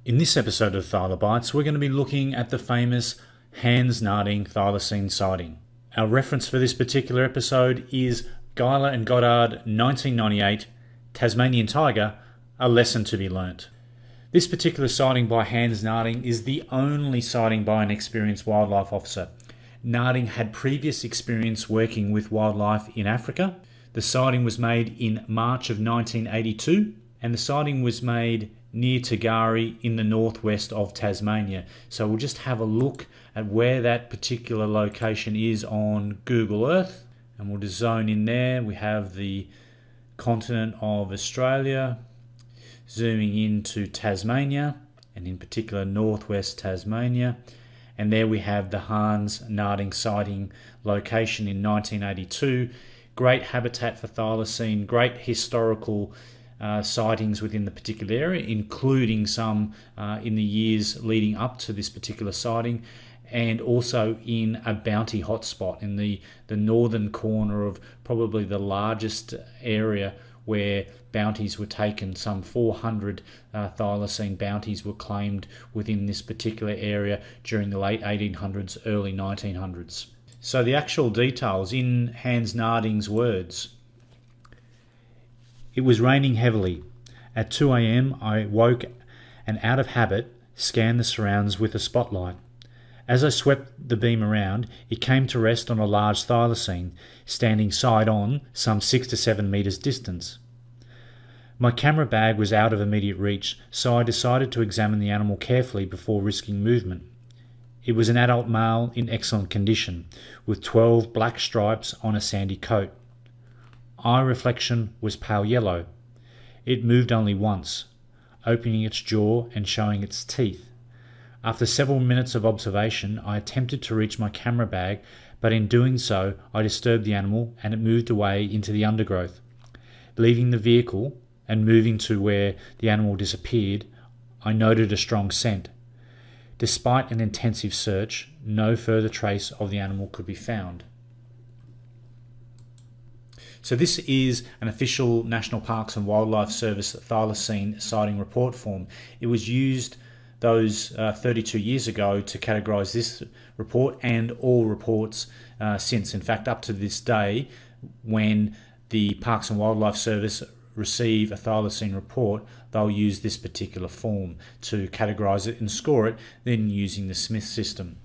In this episode of Thyla Bites, we're going to be looking at the famous Hans Naarding Thylacine sighting. Our reference for this particular episode is Geiler and Goddard 1998, Tasmanian Tiger, A Lesson to be Learnt. This particular sighting by Hans Naarding is the only sighting by an experienced wildlife officer. Naarding had previous experience working with wildlife in Africa. The sighting was made in March of 1982, and the sighting was made near Togari in the northwest of Tasmania. So we'll just have a look at where that particular location is on Google Earth, and we'll just zone in there. We have the continent of Australia, zooming into Tasmania, and in particular northwest Tasmania, and there we have the Hans Naarding sighting location in 1982. Great habitat for thylacine, great historical sightings within the particular area, including some in the years leading up to this particular sighting, and also in a bounty hotspot in the northern corner of probably the largest area where bounties were taken. Some 400 thylacine bounties were claimed within this particular area during the late 1800s, early 1900s. So the actual details in Hans Naarding's words. It was raining heavily. At 2 a.m. I woke and out of habit scanned the surrounds with a spotlight. As I swept the beam around, it came to rest on a large thylacine, standing side on, some 6 to 7 metres distance. My camera bag was out of immediate reach, so I decided to examine the animal carefully before risking movement. It was an adult male in excellent condition, with 12 black stripes on a sandy coat. Eye reflection was pale yellow. It moved only once, opening its jaw and showing its teeth. After several minutes of observation, I attempted to reach my camera bag, but in doing so, I disturbed the animal and it moved away into the undergrowth. Leaving the vehicle and moving to where the animal disappeared, I noted a strong scent. Despite an intensive search, no further trace of the animal could be found. So this is an official National Parks and Wildlife Service thylacine sighting report form. It was used those 32 years ago to categorise this report and all reports since. In fact, up to this day, when the Parks and Wildlife Service receive a thylacine report, they'll use this particular form to categorise it and score it, then using the Smith system.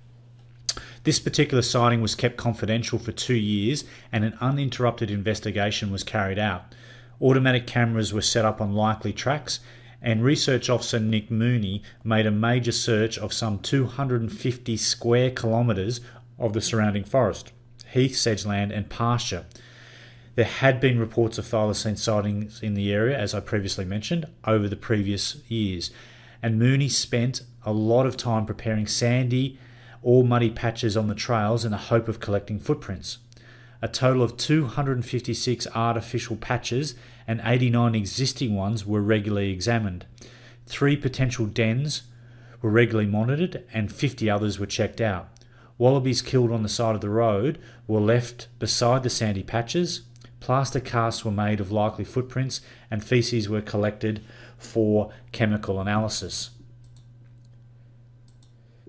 This particular sighting was kept confidential for 2 years and an uninterrupted investigation was carried out. Automatic cameras were set up on likely tracks, and Research Officer Nick Mooney made a major search of some 250 square kilometres of the surrounding forest, heath, sedgeland and pasture. There had been reports of thylacine sightings in the area, as I previously mentioned, over the previous years, and Mooney spent a lot of time preparing sandy or muddy patches on the trails in the hope of collecting footprints. A total of 256 artificial patches and 89 existing ones were regularly examined. 3 potential dens were regularly monitored and 50 others were checked out. Wallabies killed on the side of the road were left beside the sandy patches. Plaster casts were made of likely footprints and feces were collected for chemical analysis.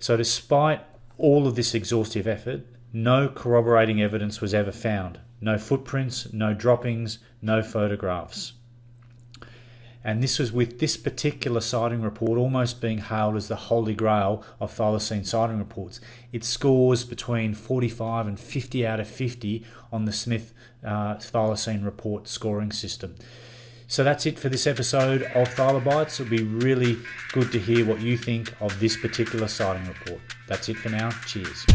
So despite all of this exhaustive effort, no corroborating evidence was ever found. No footprints, no droppings, no photographs. And this was with this particular sighting report almost being hailed as the holy grail of thylacine sighting reports. It scores between 45 and 50 out of 50 on the Smith thylacine report scoring system. So that's it for this episode of Thyla Bites. It'll be really good to hear what you think of this particular sighting report. That's it for now. Cheers.